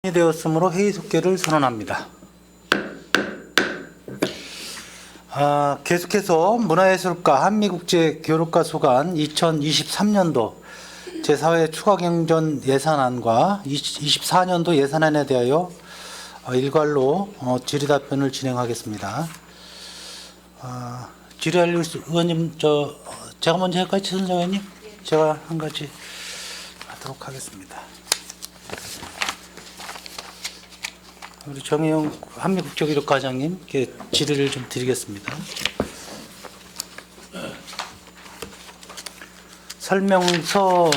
이 되었으므로 회의 속개를 선언합니다. 계속해서 문화예술가 한미국제교류과 소관 2023년도 제4회 추가경정 예산안과 24년도 예산안에 대하여 일괄로 질의답변을 진행하겠습니다. 질의할 의원님, 제가 먼저 할까요, 최선정 의원님? 제가 한 가지 하도록 하겠습니다. 우리 정혜영 한미국제교류과장님께 질의를 좀 드리겠습니다. 설명서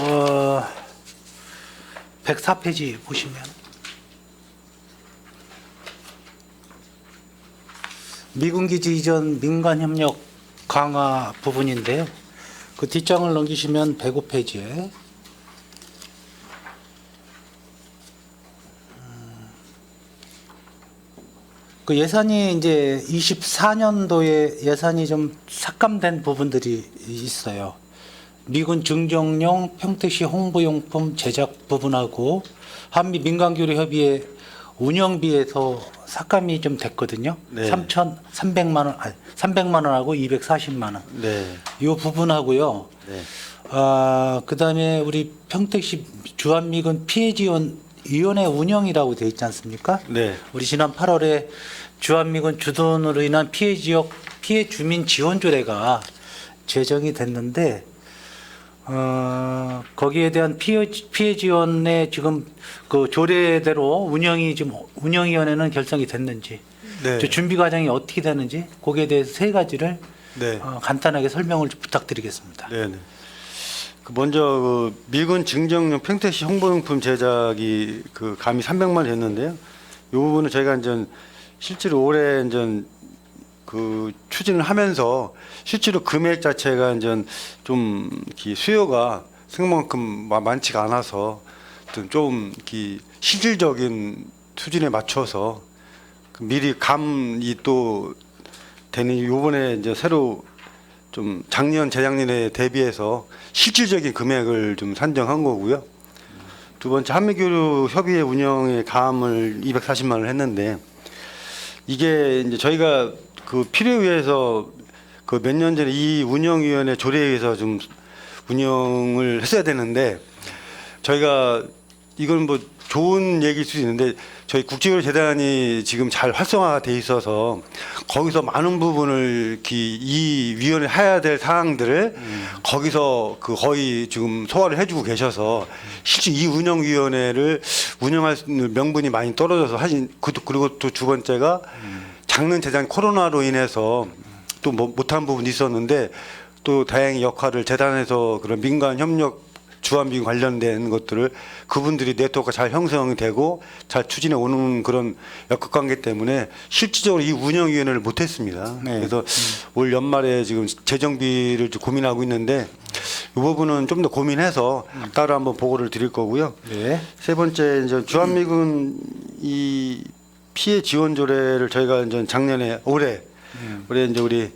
104페이지 보시면 미군기지 이전 민간협력 강화 부분인데요. 그 뒷장을 넘기시면 105페이지에 그 예산이 이제 24년도에 예산이 좀 삭감된 부분들이 있어요. 미군 증정용 평택시 홍보용품 제작 부분하고 한미 민간교류협의회 운영비에서 삭감이 좀 됐거든요. 네. 3,300만 원, 300만 원하고 240만 원. 네. 이 부분하고요. 네. 그다음에 우리 평택시 주한미군 피해지원위원회 운영이라고 되어 있지 않습니까? 네. 우리 지난 8월에 주한미군 주둔으로 인한 피해 지역 피해 주민 지원 조례가 제정이 됐는데 거기에 대한 피해 지원에 지금 그 조례대로 운영위원회는 결성이 됐는지, 네. 저 준비 과정이 어떻게 되는지 거기에 대해서 세 가지를 네. 간단하게 설명을 좀 부탁드리겠습니다. 네. 네. 그 먼저 그 미군 증정용 평택시 홍보용품 제작이 그 감히 300만 됐는데요. 이 부분은 저희가 이제 실제로 올해 이제 그 추진을 하면서 실제로 금액 자체가 이제 좀 수요가 생각만큼 많지가 않아서 좀 실질적인 수준에 맞춰서 미리 감이 또 되니 요번에 이제 새로 좀 작년 재작년에 대비해서 실질적인 금액을 좀 산정한 거고요. 두 번째 한미교류 협의회 운영의 감을 240만 원을 했는데 이게 이제 저희가 그 필요에 의해서 그 몇 년 전에 이 운영위원회 조례에 의해서 좀 운영을 했어야 되는데 저희가 이건 뭐 좋은 얘기일 수도 있는데 저희 국제교류 재단이 지금 잘 활성화가 돼 있어서 거기서 많은 부분을 이 위원회 해야 될 사항들을 거기서 그 거의 지금 소화를 해주고 계셔서 실제 이 운영위원회를 운영할 수 있는 명분이 많이 떨어져서 하신 그리고 또 두 번째가 작년 재작 코로나로 인해서 또 못한 부분이 있었는데 또 다행히 역할을 재단에서 그런 민간 협력 주한미군 관련된 것들을 그분들이 네트워크가 잘 형성이 되고 잘 추진해 오는 그런 역학관계 때문에 실질적으로 이 운영위원회를 못했습니다. 네. 그래서 올 연말에 지금 재정비를 좀 고민하고 있는데 이 부분은 좀 더 고민해서 따로 한번 보고를 드릴 거고요. 네. 세 번째 이제 주한미군 이 피해 지원 조례를 저희가 이제 작년에 올해 이제 우리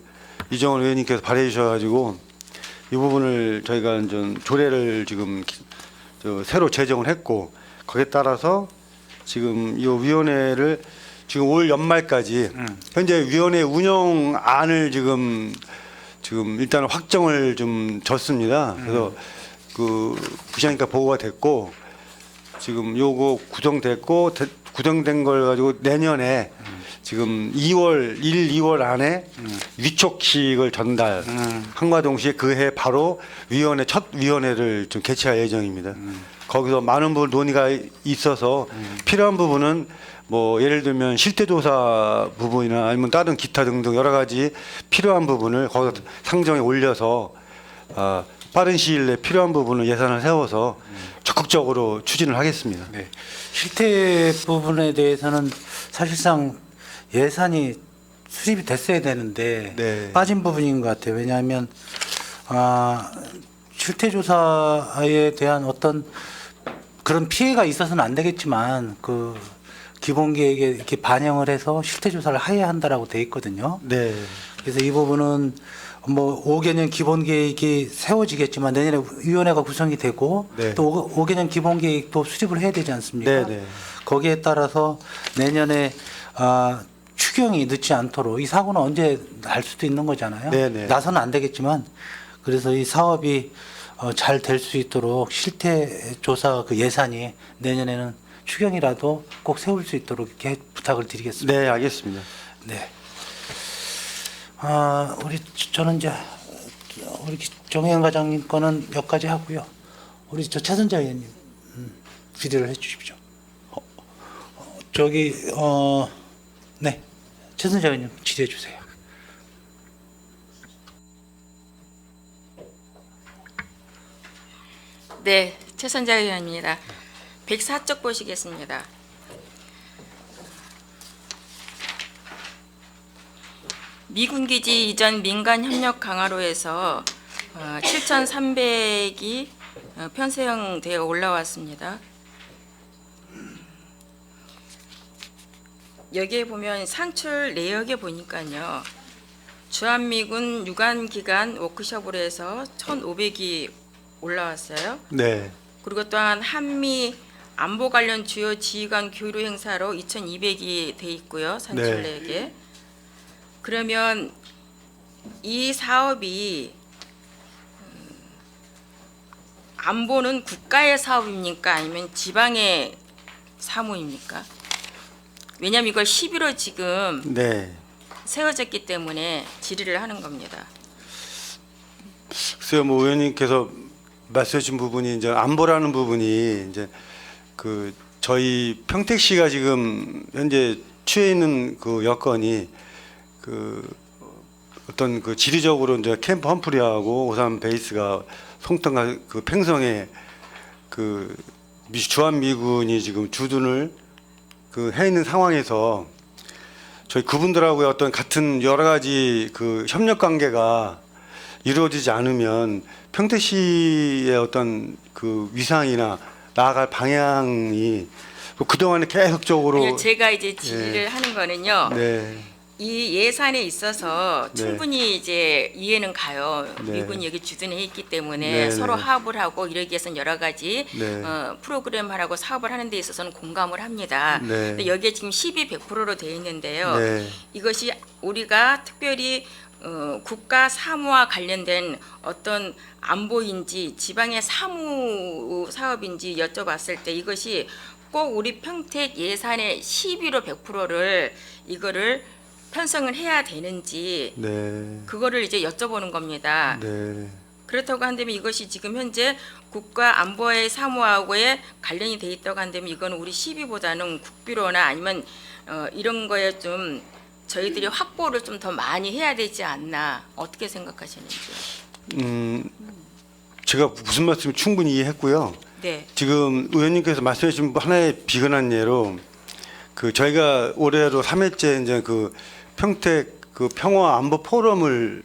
이정원 의원님께서 발의해 주셔가지고 이 부분을 저희가 이제 조례를 지금 새로 제정을 했고 거기에 따라서 지금 이 위원회를 지금 올 연말까지 현재 위원회 운영안을 지금 일단 확정을 좀 졌습니다. 그래서 그 부시장님께 보고가 됐고 지금 요거 구성된 걸 가지고 내년에 지금 1, 2월 안에 위촉식을 전달함과 동시에 그해 바로 첫 위원회를 좀 개최할 예정입니다. 거기서 많은 부분 논의가 있어서 필요한 부분은 뭐 예를 들면 실태조사 부분이나 아니면 다른 기타 등등 여러 가지 필요한 부분을 거기서 상정에 올려서 빠른 시일 내에 필요한 부분을 예산을 세워서 적극적으로 추진을 하겠습니다. 네. 실태 부분에 대해서는 사실상 예산이 수립이 됐어야 되는데 네. 빠진 부분인 것 같아요. 왜냐하면 실태 조사에 대한 어떤 그런 피해가 있어서는 안 되겠지만 그 기본 계획에 이렇게 반영을 해서 실태 조사를 해야 한다라고 돼 있거든요. 네. 그래서 이 부분은 뭐 5개년 기본 계획이 세워지겠지만 내년에 위원회가 구성이 되고 네. 또 5개년 기본 계획도 수립을 해야 되지 않습니까? 네, 네. 거기에 따라서 내년에 추경이 늦지 않도록 이 사고는 언제 날 수도 있는 거잖아요. 네, 네. 나서는 안 되겠지만 그래서 이 사업이 잘 될 수 있도록 실태 조사 그 예산이 내년에는 추경이라도 꼭 세울 수 있도록 이렇게 부탁을 드리겠습니다. 네, 알겠습니다. 네. 저는 이제 우리 정혜연 과장님 거는 여기까지 하고요. 우리 저 최선자 의원님 질의를 해주십시오. 네, 최선자 의원님 질의해 주세요. 네, 최선자 의원입니다. 104쪽 보시겠습니다. 미군 기지 이전 민간 협력 강화로 해서 7,300이 편성되어 올라왔습니다. 여기에 보면 상출 내역에 보니까요. 주한미군 유관기간 워크숍으로 해서 1,500이 올라왔어요. 네. 그리고 또한 한미 안보 관련 주요 지휘관 교류 행사로 2,200이 돼 있고요. 산출 네. 내역에. 그러면 이 사업이 안보는 국가의 사업입니까? 아니면 지방의 사무입니까? 왜냐하면 이걸 11호 지금 네. 세워졌기 때문에 질의를 하는 겁니다. 글쎄요, 뭐 의원님께서 말씀하신 부분이 이제 안보라는 부분이 이제 그 저희 평택시가 지금 현재 취해 있는 그 여건이 그 어떤 그 지리적으로 이제 캠프 험프리하고 오산 베이스가 송탄과 그 팽성에 그 주한미군이 지금 주둔을 그 해 있는 상황에서 저희 그분들하고의 어떤 같은 여러 가지 그 협력 관계가 이루어지지 않으면 평택시의 어떤 그 위상이나 나아갈 방향이 그동안에 계속적으로 아니요, 제가 이제 질의를 하는 거는요. 네. 이 예산에 있어서 네. 충분히 이제 이해는 가요. 네. 미군이 여기 주둔해 있기 때문에 네, 서로 네. 화합을 하고 이러기 위해서는 여러 가지 네. 프로그램하고 사업을 하는 데 있어서는 공감을 합니다. 네. 근데 여기에 지금 12-100%로 되어 있는데요. 네. 이것이 우리가 특별히 국가 사무와 관련된 어떤 안보인지 지방의 사무 사업인지 여쭤봤을 때 이것이 꼭 우리 평택 예산의 11호 100%를 이거를 편성을 해야 되는지 네. 그거를 이제 여쭤보는 겁니다. 네. 그렇다고 한다면 이것이 지금 현재 국가 안보의 사무하고의 관련이 돼 있다고 한다면 이거는 우리 12보다는 국비로나 아니면 이런 거에 좀 저희들이 확보를 좀 더 많이 해야 되지 않나 어떻게 생각하시는지요? 제가 무슨 말씀 충분히 이해했고요. 네, 지금 의원님께서 말씀하신 하나의 비근한 예로 그 저희가 올해로 3회째 이제 그 평택 그 평화 안보 포럼을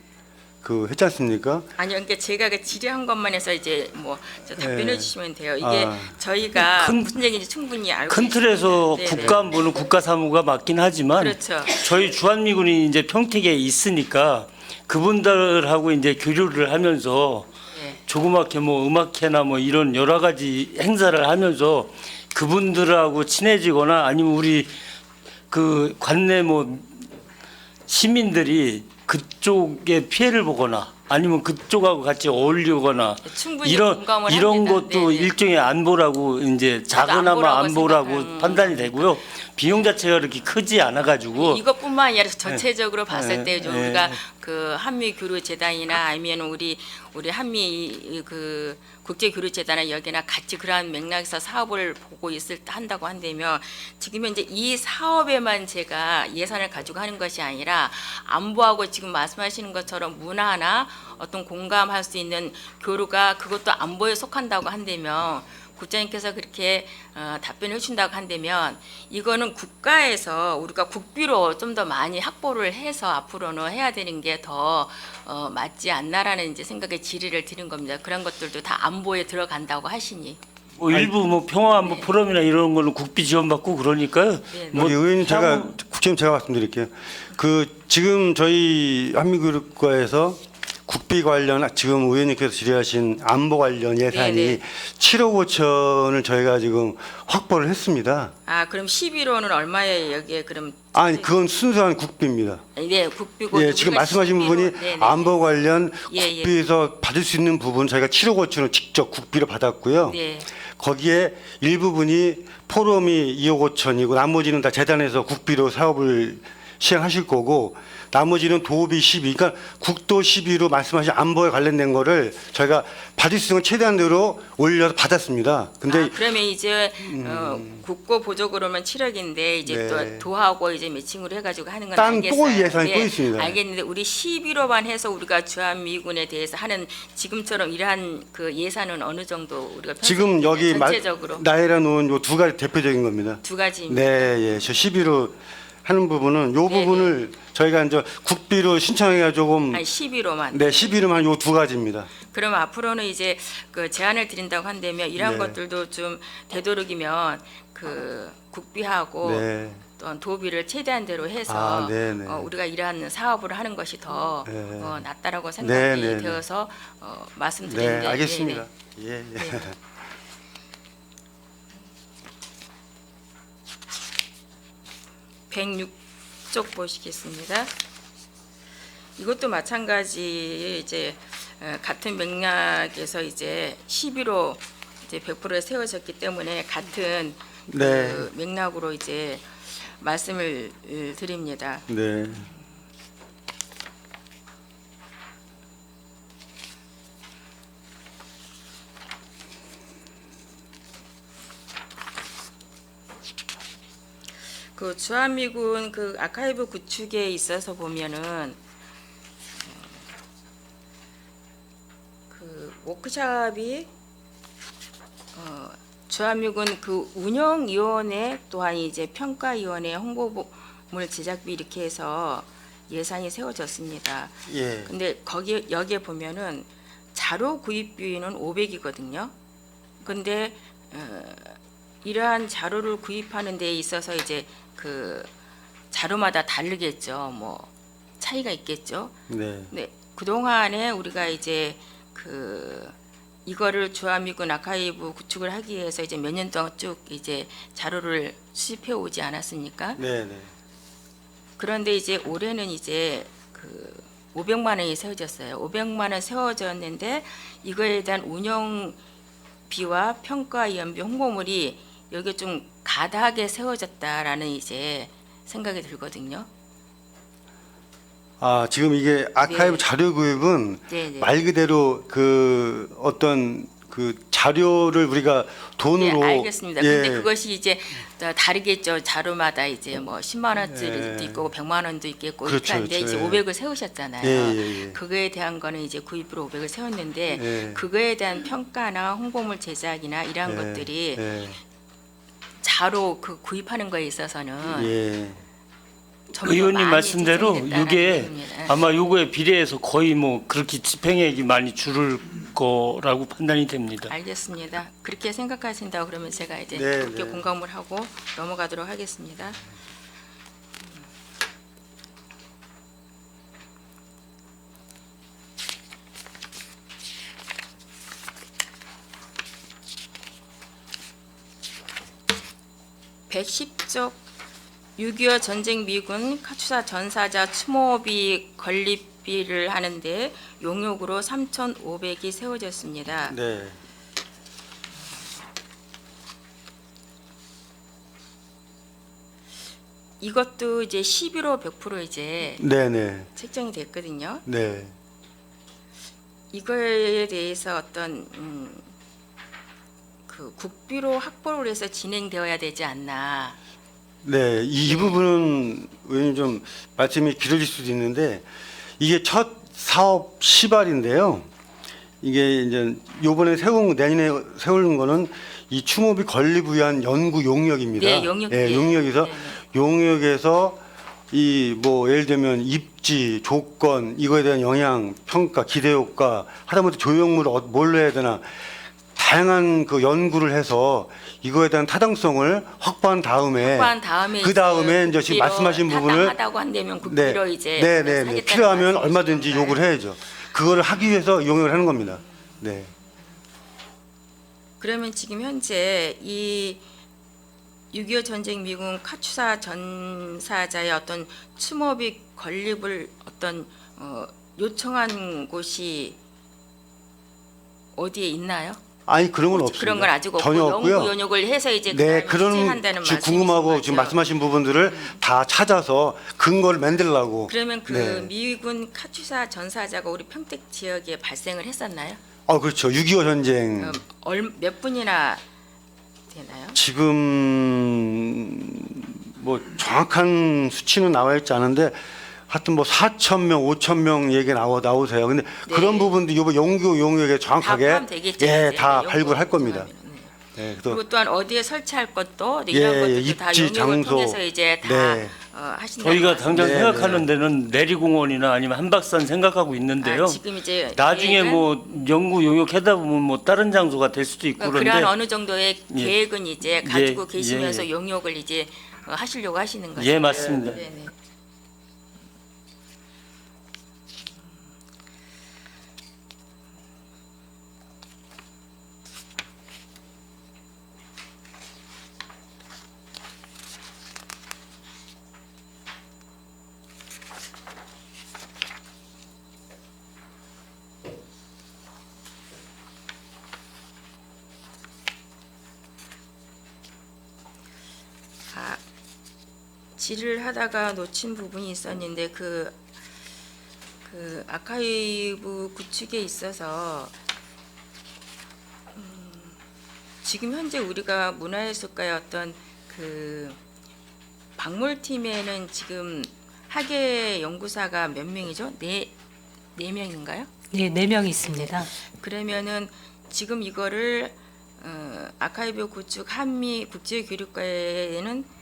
그 했지 않습니까? 아니요, 그러니까 제가 그 질의한 것만 해서 이제 뭐 답변해 네. 주시면 돼요. 이게 아. 저희가 무슨 얘기인지 충분히 알고 큰 틀에서 있습니다. 네네. 국가안보는 국가사무가 맞긴 하지만 그렇죠. 저희 주한미군이 이제 평택에 있으니까 그분들하고 이제 교류를 하면서 네. 조그맣게 뭐 음악회나 뭐 이런 여러 가지 행사를 하면서 그분들하고 친해지거나 아니면 우리 그 관내 뭐 시민들이 그쪽에 피해를 보거나 아니면 그쪽하고 같이 어울리거나 충분히 이런 공감을 이런 합니다. 것도 네네. 일종의 안보라고 이제 작으나마 안보라고 안보라고 생각- 판단이 되고요. 비용 자체가 그렇게 크지 않아 가지고 이것뿐만 아니라 전체적으로 봤을 때 좀 네. 우리가 그 한미 교류 재단이나 아니면 우리 한미 그 국제 교류 재단이나 여기나 같이 그러한 맥락에서 사업을 보고 있을 때 한다고 한다면 지금 현재 이 사업에만 제가 예산을 가지고 하는 것이 아니라 안보하고 지금 말씀하시는 것처럼 문화나 어떤 공감할 수 있는 교류가 그것도 안보에 속한다고 한다면 국장님께서 그렇게 답변을 해준다고 한다면 이거는 국가에서 우리가 국비로 좀 더 많이 확보를 해서 앞으로는 해야 되는 게 더 맞지 않나라는 이제 생각에 질의를 드린 겁니다. 그런 것들도 다 안보에 들어간다고 하시니. 뭐 일부 뭐 평화안보 포럼이나 이런 거는 국비 지원받고 그러니까요. 네, 뭐 우리 의원님 제가 향후- 국장님 제가 말씀드릴게요. 그 지금 저희 한미교육과에서 국비 관련 지금 의원님께서 질의하신 안보 관련 예산이 네네. 7억 5천을 저희가 지금 확보를 했습니다. 아, 그럼 11호는 얼마에 여기에 그럼 아니 그건 순수한 국비입니다. 네, 국비고 예, 지금 말씀하신 부분이 안보 관련 예, 예. 국비에서 받을 수 있는 부분 저희가 7억 5천을 직접 국비로 받았고요. 네. 거기에 일부분이 포럼이 2억 5천이고 나머지는 다 재단에서 국비로 사업을 시행하실 거고 나머지는 도비 12, 그러니까 국도 12로 말씀하신 안보에 관련된 거를 저희가 받을 수 있는 최대한대로 올려서 받았습니다. 근데 아, 그러면 이제 국고 보조금으로는 7억인데 이제 네. 또 도하고 이제 매칭으로 해가지고 하는 건 딴 알겠어요. 또 예산이 또 있습니다. 알겠는데 우리 11호만 해서 우리가 주한미군에 대해서 하는 지금처럼 이러한 그 예산은 어느 정도 우리가 지금 여기 전체적으로 나열해 놓은 요 두 가지 대표적인 겁니다. 두 가지입니다. 네, 예. 저 11호 하는 부분은 요 네, 부분을 저희가 이제 국비로 신청해가 조금 아니 11호만. 네, 11호만 요 두 가지입니다. 그럼 앞으로는 이제 그 제안을 드린다고 한다면 이러한 네. 것들도 좀 되도록이면 그 국비하고 네. 또 도비를 최대한대로 해서 아, 네네. 우리가 이러한 사업을 하는 것이 더 네. 낫다라고 생각이 네네네. 되어서 말씀드리는데 네, 알겠습니다. 네, 예, 예. 네. 106쪽 보시겠습니다. 이것도 마찬가지 이제 같은 맥락에서 이제 11호 이제 100%에 세워졌기 때문에 같은 네. 그 맥락으로 이제 말씀을 드립니다. 네. 그 주한미군 그 아카이브 구축에 있어서 보면은 그 워크숍이 주한미군 그 운영위원회 또한 이제 평가위원회 홍보물 제작비 이렇게 해서 예산이 세워졌습니다. 예. 근데 거기 여기에 보면은 자료 구입비는 500이거든요. 근데 이러한 자료를 구입하는 데 있어서 이제 그 자료마다 다르겠죠. 뭐 차이가 있겠죠. 네. 네, 그 동안에 우리가 이제 그 이거를 주한미군 아카이브 구축을 하기 위해서 이제 몇 년 동안 쭉 이제 자료를 수집해 오지 않았습니까? 네, 네. 그런데 이제 올해는 이제 그 500만 원이 세워졌어요. 500만 원 세워졌는데 이거에 대한 운영비와 평가위원비 홍보물이 여기 좀 가다하게 세워졌다라는 이제 생각이 들거든요. 아, 지금 이게 아카이브 네. 자료 구입은 네, 네. 말 그대로 그 어떤 그 자료를 우리가 돈으로 네, 알겠습니다. 예. 근데 그것이 이제 또 다르겠죠. 자료마다 이제 뭐 10만 원짜리도 예. 있고 100만 원도 있겠고 그렇죠, 이렇게 한데 그렇죠. 이제 예. 500을 세우셨잖아요. 예, 예, 예. 그거에 대한 거는 이제 구입으로 500을 세웠는데 예. 그거에 대한 평가나 홍보물 제작이나 이러한 예. 것들이 예. 자로 그 구입하는 거에 있어서는 예. 좀더 의원님 많이 말씀대로 책정이 됐다는 이게 얘기입니다. 아마 요거에 비례해서 거의 뭐 그렇게 집행액이 많이 줄을 거라고 판단이 됩니다. 알겠습니다. 그렇게 생각하신다고 그러면 제가 이제 네, 그렇게 네. 공감을 하고 넘어가도록 하겠습니다. (110쪽) 6.25 전쟁 미군 카투사 전사자 추모비 건립비를 하는데 용역으로 3,500이 세워졌습니다. 네. 이것도 이제 11호 100% 이제 네, 네. 책정이 됐거든요. 네. 이거에 대해서 어떤 그 국비로 확보를 해서 진행되어야 되지 않나. 네, 이 부분은 의원님 좀 말씀이 길어질 수도 있는데 이게 첫 사업 시발인데요. 이게 이제 요번에 내년에 세우는 거는 이 추모비 건립을 위한 연구 용역입니다. 네, 용역. 예, 용역에서 네, 네. 용역에서 이 뭐 예를 들면 입지 조건 이거에 대한 영향 평가 기대 효과 하다못해 조형물을 뭘로 해야 되나 다양한 그 연구를 해서 이거에 대한 타당성을 확보한 다음에 그 다음에 이제 지금 말씀하신 부분을 하다고 한다면 국비로 이제 네, 하겠다는 필요하면 말씀이신 얼마든지 건가요? 요구를 해야죠. 그거를 하기 위해서 용역을 하는 겁니다. 네. 그러면 지금 현재 이 6.25 전쟁 미군 카투사 전사자의 어떤 추모비 건립을 어떤 요청한 곳이 어디에 있나요? 아니 그런 건 없습니다. 그런 건 아직 없고 전혀 없고요. 연구 연역을 해서 이제 네, 그다음에 그런 시행한다는 지금 말씀이신 궁금하고 거죠? 지금 말씀하신 부분들을 다 찾아서 근거를 만들라고. 그러면 그 네. 미군 카투사 전사자가 우리 평택 지역에 발생을 했었나요? 그렇죠. 6.25 전쟁. 몇 분이나 되나요? 지금 뭐 정확한 수치는 나와 있지 않은데 하여튼 뭐 4,000명, 5,000명 얘기 나오세요. 근데 네. 그런 부분도 이번 연구 용역에 정확하게 포함되겠죠, 예, 이제. 다 연구 발굴할 겁니다. 포함이면. 네. 네, 그래서 그리고 또한 어디에 설치할 것도 예, 이런 예, 것들도 다 입지, 용역을 장소. 통해서 이제 다 네. 하신다는 저희가 말씀. 당장 네, 생각하는 데는 내리공원이나 아니면 한박산 생각하고 있는데요. 지금 이제 나중에 계획은 뭐 연구 용역하다 보면 뭐 다른 장소가 될 수도 있고 그러니까 그런데 그러한 어느 정도의 예. 계획은 이제 가지고 예, 계시면서 예. 용역을 이제 하시려고 하시는 거죠. 예, 맞습니다. 네네. 질을 하다가 놓친 부분이 있었는데 그 아카이브 구축에 있어서 지금 현재 우리가 문화예술가의 어떤 그 박물팀에는 지금 학예 연구사가 몇 명이죠? 네 명인가요? 네, 4명 있습니다. 그러면은 지금 이거를 아카이브 구축 한미 국제교류과에는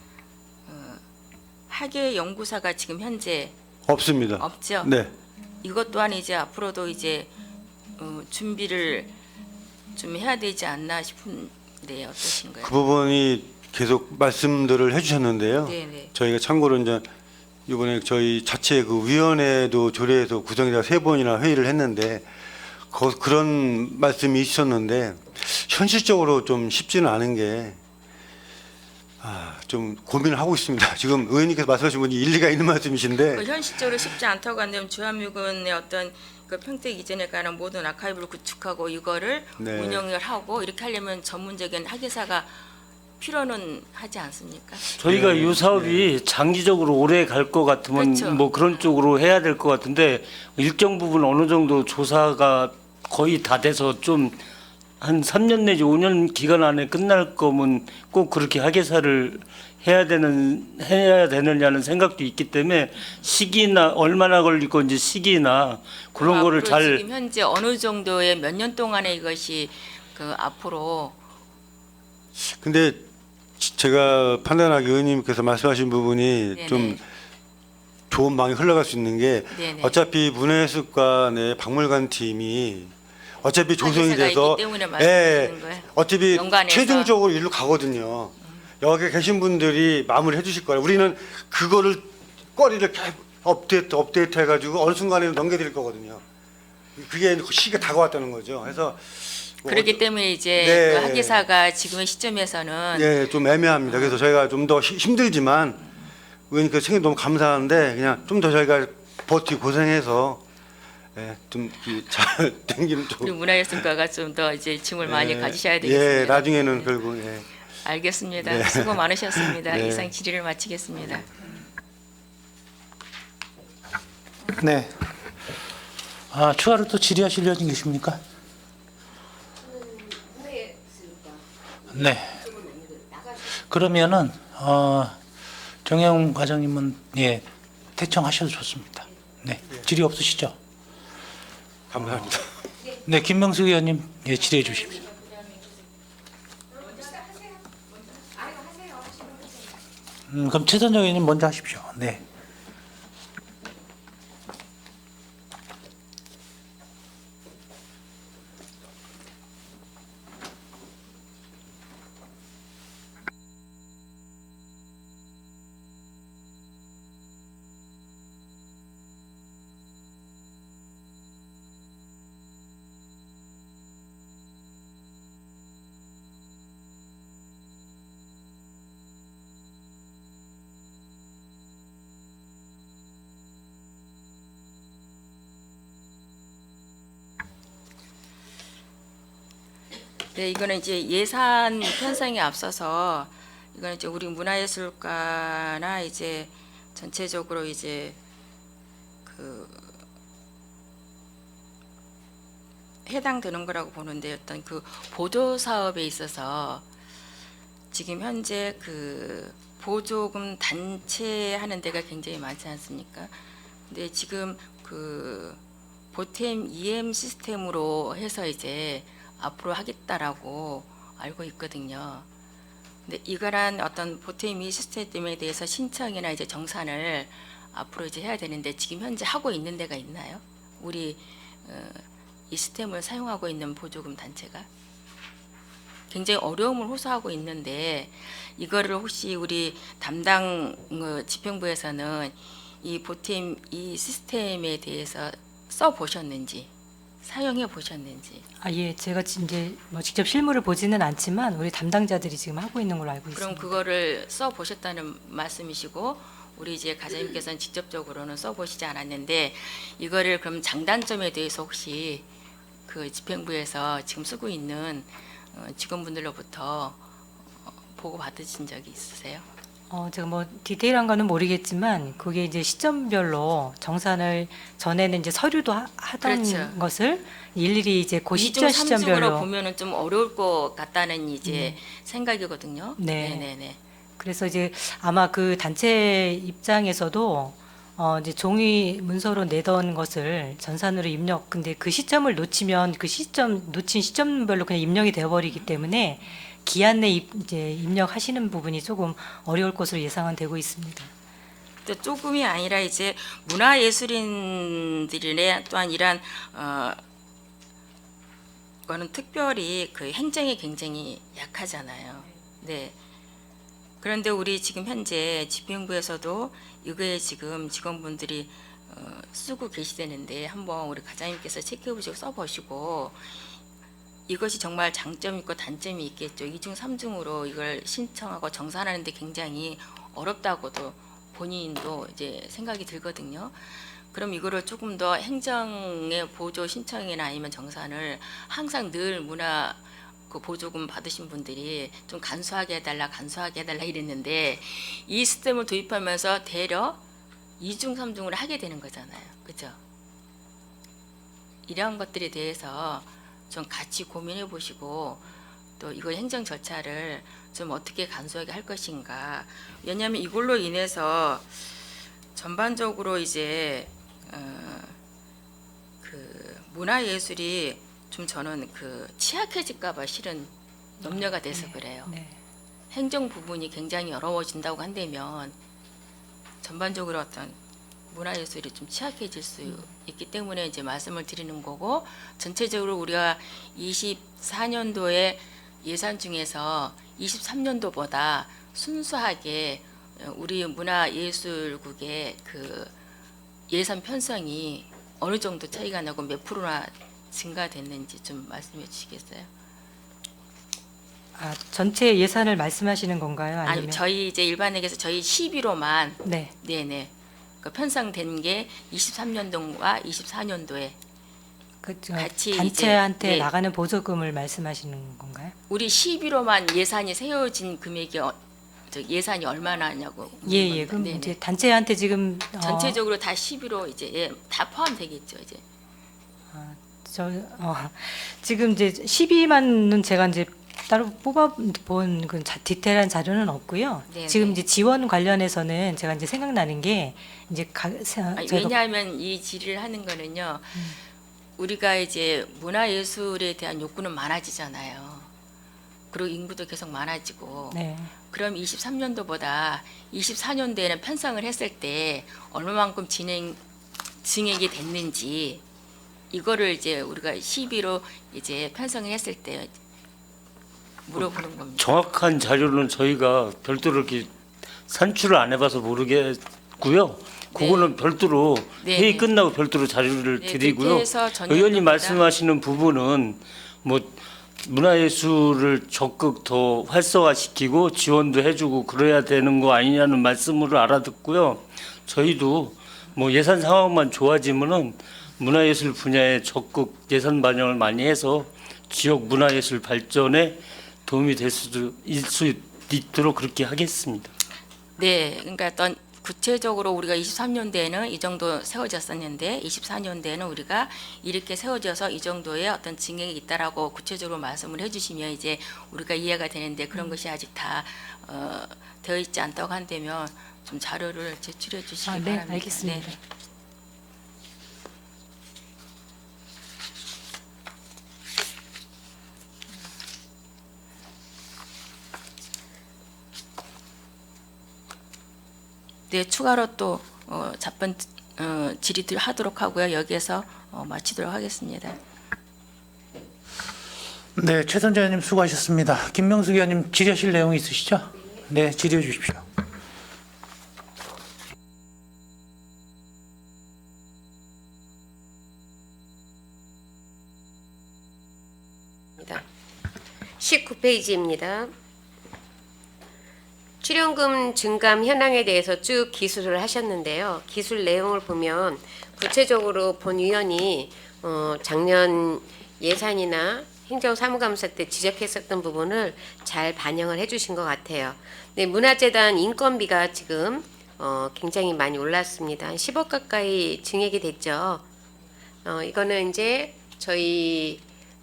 학예 연구사가 지금 현재 없습니다. 없죠. 네. 이것 또한 이제 앞으로도 이제 준비를 좀 해야 되지 않나 싶은데 어떠신가요? 그 부분이 계속 말씀들을 해주셨는데요. 네네. 저희가 참고로 이제 이번에 저희 자체 그 위원회도 조례해서 구성이라 3번이나 회의를 했는데 그런 말씀이 있으셨는데 현실적으로 좀 쉽지는 않은 게 좀 고민을 하고 있습니다. 지금 의원님께서 말씀하신 분이 일리가 있는 말씀이신데 그 현실적으로 쉽지 않다고 한다면 주한미군의 어떤 그 평택 이전에 관한 모든 아카이브를 구축하고 이거를 네. 운영을 하고 이렇게 하려면 전문적인 학예사가 필요는 하지 않습니까? 저희가 이 사업이 장기적으로 오래 갈 것 같으면 그렇죠. 뭐 그런 쪽으로 해야 될 것 같은데 일정 부분 어느 정도 조사가 거의 다 돼서 좀 한 3년 내지 5년 기간 안에 끝날 거면 꼭 그렇게 학예사를 해야 되느냐는 생각도 있기 때문에 시기나 얼마나 걸릴 건지 시기나 그런 거를 앞으로 잘 지금 현재 어느 정도의 몇 년 동안에 이것이 그 앞으로 근데 제가 판단하기 의원님께서 말씀하신 부분이 네네. 좀 좋은 방에 흘러갈 수 있는 게 네네. 어차피 문화예술관의 박물관 팀이 어차피 조성이 학예사가 돼서 있기 때문에 말씀하시는 거예요. 어차피 연관해서. 최종적으로 일로 가거든요. 여기 계신 분들이 마무리 해주실 거예요. 우리는 그거를 거리를 계속 업데이트 해가지고 어느 순간에 넘겨드릴 거거든요. 그게 시기가 다가왔다는 거죠. 그래서 뭐 그렇기 때문에 이제 네. 그 학예사가 지금의 시점에서는 예, 좀 애매합니다. 그래서 저희가 좀 더 힘들지만 의원님께서 생각 너무 감사한데 그냥 좀 더 저희가 버티고 고생해서 좀잘 땡기는 쪽. 우리 문화예술가가 좀 더 이제 짐을 많이 예, 가지셔야 되겠습니다. 예, 나중에는 네. 결국 예. 알겠습니다. 네. 수고 많으셨습니다. 네. 이상 질의를 마치겠습니다. 네. 추가로 또 질의하실 의원님 계십니까? 네. 그러면은 정영 과장님은 예 대청하셔도 좋습니다. 네. 질의 없으시죠? 감사합니다. 네, 김명수 의원님 예 질의해 주십시오. 그럼 최선정 의원님 먼저 하십시오. 네. 네, 이거는 이제 예산 편성에 앞서서 이거는 이제 우리 문화예술가나 이제 전체적으로 이제 그 해당되는 거라고 보는데 어떤 그 보조 사업에 있어서 지금 현재 그 보조금 단체 하는 데가 굉장히 많지 않습니까? 근데 지금 그 보탬 EM 시스템으로 해서 이제 앞으로 하겠다라고 알고 있거든요. 근데 이거란 어떤 보탬 이 시스템에 대해서 신청이나 이제 정산을 앞으로 이제 해야 되는데 지금 현재 하고 있는 데가 있나요? 우리 이 시스템을 사용하고 있는 보조금 단체가 굉장히 어려움을 호소하고 있는데 이거를 혹시 우리 담당 집행부에서는 이 보탬 이 시스템에 대해서 써 보셨는지 사용해 보셨는지. 아, 예, 제가 이제 뭐 직접 실물을 보지는 않지만 우리 담당자들이 지금 하고 있는 걸로 알고 그럼 있습니다. 그거를 써 보셨다는 말씀이시고 우리 이제 가장님께서는 직접적으로는 써 보시지 않았는데 이거를 그럼 장단점에 대해서 혹시 그 집행부에서 지금 쓰고 있는 직원분들로부터 보고 받으신 적이 있으세요? 제가 뭐 디테일한 거는 모르겠지만 그게 이제 시점별로 정산을 전에는 이제 서류도 하던 그렇죠. 것을 일일이 이제 그 이중 삼중으로 시점별로 보면은 좀 어려울 것 같다는 이제 생각이거든요. 네. 네네네. 그래서 이제 아마 그 단체 입장에서도 이제 종이 문서로 내던 것을 전산으로 입력, 근데 그 시점을 놓치면 그 시점 놓친 시점별로 그냥 입력이 되어버리기 때문에 기한 내 이제 입력하시는 부분이 조금 어려울 것으로 예상은 되고 있습니다. 근데 조금이 아니라 이제 문화예술인들의 또한 이러한 거는 특별히 그 행정이 굉장히 약하잖아요. 네. 그런데 우리 지금 현재 집행부에서도 이거에 지금 직원분들이 쓰고 계시다는데 한번 우리 과장님께서 체크해보시고 써보시고 이것이 정말 장점이 있고 단점이 있겠죠. 이중 삼중으로 이걸 신청하고 정산하는데 굉장히 어렵다고도 본인도 이제 생각이 들거든요. 그럼 이거를 조금 더 행정의 보조 신청이나 아니면 정산을 항상 늘 문화 그 보조금 받으신 분들이 좀 간소하게 해달라 이랬는데 이 시스템을 도입하면서 대려 이중 삼중을 하게 되는 거잖아요. 그죠? 이러한 것들에 대해서 좀 같이 고민해 보시고 또 이거 행정 절차를 좀 어떻게 간소하게 할 것인가. 왜냐하면 이걸로 인해서 전반적으로 이제 그 문화예술이 좀 저는 그 취약해질까봐 실은 염려가 돼서 그래요. 네. 행정 부분이 굉장히 어려워진다고 한다면 전반적으로 어떤 문화예술이 좀 취약해질 수 있기 때문에 이제 말씀을 드리는 거고 전체적으로 우리가 24년도에 예산 중에서 23년도보다 순수하게 우리 문화예술국의 그 예산 편성이 어느 정도 차이가 나고 몇 프로나 증가됐는지 좀 말씀해 주시겠어요? 아, 전체 예산을 말씀하시는 건가요? 아니면 아니 저희 이제 일반에게서 저희 11호만 네. 네네 그 편성된 게 23년도와 24년도에 같이 단체한테 이제, 네. 나가는 보조금을 말씀하시는 건가요? 우리 11호만 예산이 세워진 금액이 예산이 얼마나냐고. 예. 그럼 네네. 이제 단체한테 지금 전체적으로 다 11호 이제 다 포함되겠죠 이제. 지금 이제 12만은 제가 이제 따로 뽑아본 그 디테일한 자료는 없고요. 네네. 지금 이제 지원 관련해서는 제가 이제 생각나는 게 이제 아니, 제가 왜냐하면 이 질의를 하는 거는요. 우리가 이제 문화예술에 대한 욕구는 많아지잖아요. 그리고 인구도 계속 많아지고. 네. 그럼 23년도보다 24년도에는 편성을 했을 때 얼마만큼 증액이 됐는지 이거를 이제 우리가 12로 이제 편성을 했을 때 물어보는 겁니다. 정확한 자료는 저희가 별도로 이렇게 산출을 안 해봐서 모르겠고요. 그거는 별도로 네, 회의 네. 끝나고 별도로 자료를 네, 드리고요. 그렇게 해서 전년도보다- 의원님 말씀하시는 부분은 뭐 문화예술을 적극 더 활성화시키고 지원도 해주고 그래야 되는 거 아니냐는 말씀으로 알아듣고요. 저희도 뭐 예산 상황만 좋아지면은 문화예술 분야에 적극 예산 반영을 많이 해서 지역 문화예술 발전에 도움이 될 수 있도록 그렇게 하겠습니다. 네, 그러니까 어떤 구체적으로 우리가 23년도에는 이 정도 세워졌었는데 24년도에는 우리가 이렇게 세워져서 이 정도의 어떤 증액이 있다라고 구체적으로 말씀을 해주시면 이제 우리가 이해가 되는데 그런 것이 아직 다 되어 있지 않다고 한다면 좀 자료를 제출해 주시기 네, 바랍니다. 알겠습니다. 네. 네, 추가로 또 답변 질의하도록 하고요. 여기에서 마치도록 하겠습니다. 네, 최선재 의원님 수고하셨습니다. 김명숙 의원님 질의하실 내용이 있으시죠? 네, 질의해 주십시오. 입니다. 19페이지입니다. 출연금 증감 현황에 대해서 쭉 기술을 하셨는데요. 기술 내용을 보면 구체적으로 본 위원이 작년 예산이나 행정사무감사 때 지적했었던 부분을 잘 반영을 해주신 것 같아요. 네, 문화재단 인건비가 지금 굉장히 많이 올랐습니다. 한 10억 가까이 증액이 됐죠. 이거는 이제 저희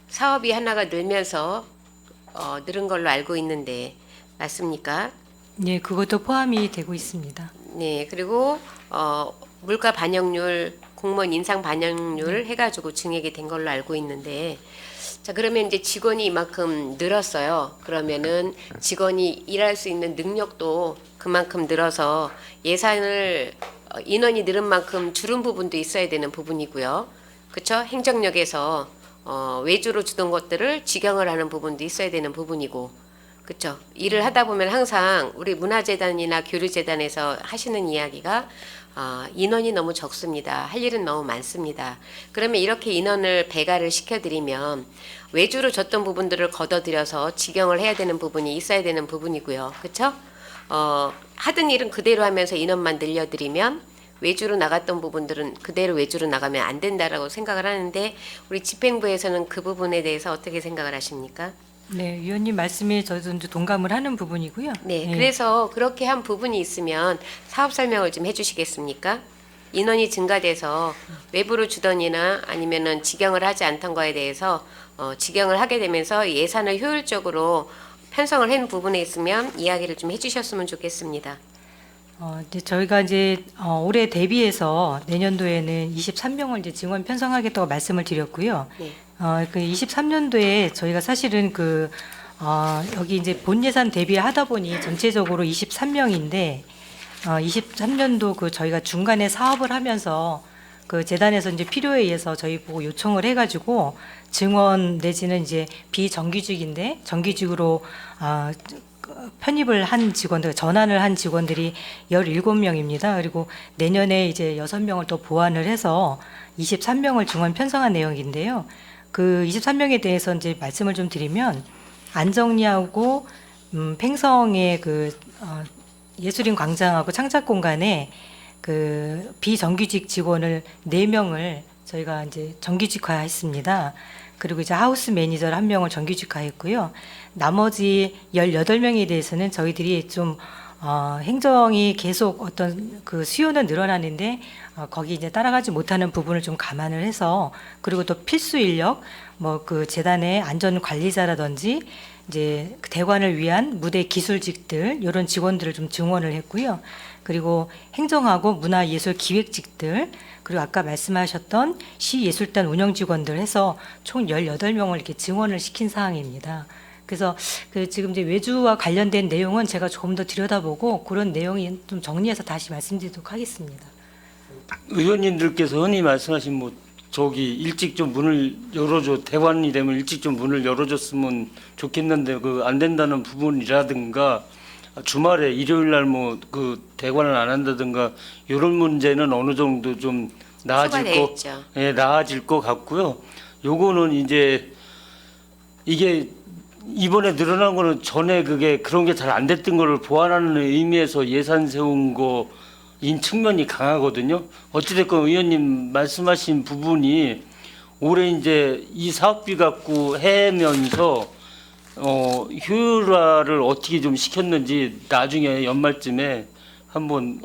사업이 하나가 늘면서 늘은 걸로 알고 있는데 맞습니까? 네, 그것도 포함이 되고 있습니다. 네, 그리고 물가 반영률, 공무원 인상 반영률 해가지고 증액이 된 걸로 알고 있는데, 자 그러면 이제 직원이 이만큼 늘었어요. 그러면은 직원이 일할 수 있는 능력도 그만큼 늘어서 예산을 인원이 늘은 만큼 줄은 부분도 있어야 되는 부분이고요. 그렇죠? 행정력에서 외주로 주던 것들을 직영을 하는 부분도 있어야 되는 부분이고. 그렇죠. 일을 하다 보면 항상 우리 문화재단이나 교류재단에서 하시는 이야기가 인원이 너무 적습니다. 할 일은 너무 많습니다. 그러면 이렇게 인원을 배가를 시켜드리면 외주로 줬던 부분들을 걷어들여서 직영을 해야 되는 부분이 있어야 되는 부분이고요. 그렇죠? 하던 일은 그대로 하면서 인원만 늘려드리면 외주로 나갔던 부분들은 그대로 외주로 나가면 안 된다라고 생각을 하는데 우리 집행부에서는 그 부분에 대해서 어떻게 생각을 하십니까? 네, 위원님 말씀에 저도 이제 동감을 하는 부분이고요. 네, 그래서 그렇게 한 부분이 있으면 사업 설명을 좀 해주시겠습니까? 인원이 증가돼서 외부로 주던이나 아니면은 직영을 하지 않던 거에 대해서 직영을 하게 되면서 예산을 효율적으로 편성을 한 부분에 있으면 이야기를 좀 해주셨으면 좋겠습니다. 이제 저희가 이제 올해 대비해서 내년도에는 23명을 이제 증원 편성하겠다고 말씀을 드렸고요. 네. 그 23년도에 저희가 사실은 여기 이제 본 예산 대비하다 보니 전체적으로 23명인데 23년도 저희가 중간에 사업을 하면서 그 재단에서 이제 필요에 의해서 저희 보고 요청을 해가지고 증원 내지는 이제 비정규직인데 정규직으로 편입을 한 직원들, 전환을 한 직원들이 17명입니다. 그리고 내년에 이제 6명을 또 보완을 해서 23명을 중원 편성한 내용인데요. 그 23명에 대해서 이제 말씀을 좀 드리면 안정리하고 팽성의 예술인 광장하고 창작 공간에 그 비정규직 직원을 4명을 저희가 이제 정규직화했습니다. 그리고 이제 하우스 매니저를 1명을 정규직화했고요. 나머지 18명에 대해서는 저희들이 좀 행정이 계속 어떤 그 수요는 늘어나는데 거기 이제 따라가지 못하는 부분을 좀 감안을 해서 그리고 또 필수 인력 뭐 그 재단의 안전 관리자라든지 이제 대관을 위한 무대 기술직들 이런 직원들을 좀 증원을 했고요. 그리고 행정하고 문화예술 기획직들 그리고 아까 말씀하셨던 시예술단 운영 직원들 해서 총 18명을 이렇게 증원을 시킨 사항입니다. 그래서 지금 이제 외주와 관련된 내용은 제가 조금 더 들여다보고 그런 내용이 좀 정리해서 다시 말씀드리도록 하겠습니다. 의원님들께서 흔히 말씀하신 뭐 저기 일찍 좀 문을 열어줘 대관이 되면 일찍 좀 문을 열어줬으면 좋겠는데 그 안 된다는 부분이라든가 주말에 일요일 날 뭐 그 대관을 안 한다든가 이런 문제는 어느 정도 좀 나아질 것 같고요. 요거는 이제 이게 이번에 늘어난 거는 전에 그런 게 잘 안 됐던 거를 보완하는 의미에서 예산 세운 거인 측면이 강하거든요. 어찌됐건 의원님 말씀하신 부분이 올해 이제 이 사업비 갖고 해면서 효율화를 어떻게 좀 시켰는지 나중에 연말쯤에 한번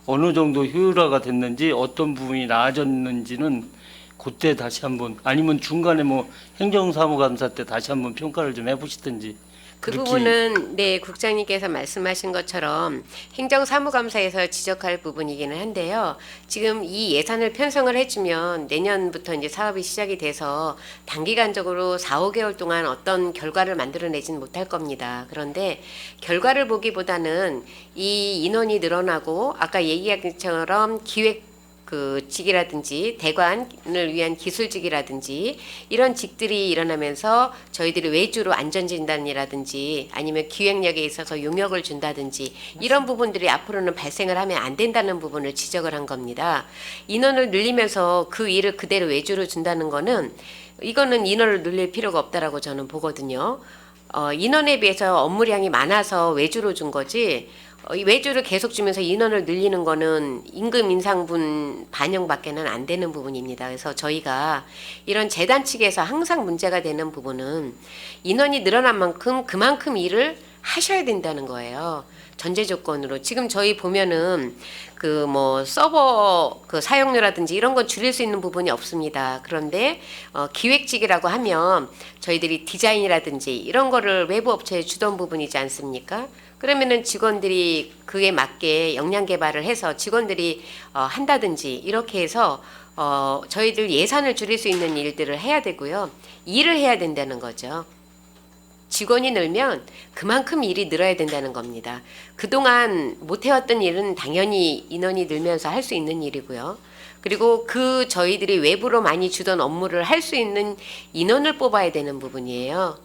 어느 정도 효율화가 됐는지 어떤 부분이 나아졌는지는 그때 다시 한번 아니면 중간에 뭐 행정사무감사 때 다시 한번 평가를 좀 해보시든지. 그 그렇게 부분은 네 국장님께서 말씀하신 것처럼 행정사무감사에서 지적할 부분이기는 한데요. 지금 이 예산을 편성을 해주면 내년부터 이제 사업이 시작이 돼서 단기간적으로 4, 5개월 동안 어떤 결과를 만들어내지는 못할 겁니다. 그런데 결과를 보기보다는 이 인원이 늘어나고 아까 얘기한 것처럼 기획 그 직이라든지 대관을 위한 기술직이라든지 이런 직들이 일어나면서 저희들이 외주로 안전진단이라든지 아니면 기획력에 있어서 용역을 준다든지 이런 부분들이 앞으로는 발생을 하면 안 된다는 부분을 지적을 한 겁니다. 인원을 늘리면서 그 일을 그대로 외주로 준다는 거는 이거는 인원을 늘릴 필요가 없다라고 저는 보거든요. 인원에 비해서 업무량이 많아서 외주로 준 거지 외주를 계속 주면서 인원을 늘리는 거는 임금 인상분 반영밖에는 안 되는 부분입니다. 그래서 저희가 이런 재단 측에서 항상 문제가 되는 부분은 인원이 늘어난 만큼 그만큼 일을 하셔야 된다는 거예요. 전제 조건으로. 지금 저희 보면은 그 뭐 서버 그 사용료라든지 이런 건 줄일 수 있는 부분이 없습니다. 그런데 기획직이라고 하면 저희들이 디자인이라든지 이런 거를 외부 업체에 주던 부분이지 않습니까? 그러면은 직원들이 그에 맞게 역량 개발을 해서 직원들이 한다든지 이렇게 해서 저희들 예산을 줄일 수 있는 일들을 해야 되고요. 일을 해야 된다는 거죠. 직원이 늘면 그만큼 일이 늘어야 된다는 겁니다. 그동안 못해왔던 일은 당연히 인원이 늘면서 할 수 있는 일이고요. 그리고 그 저희들이 외부로 많이 주던 업무를 할 수 있는 인원을 뽑아야 되는 부분이에요.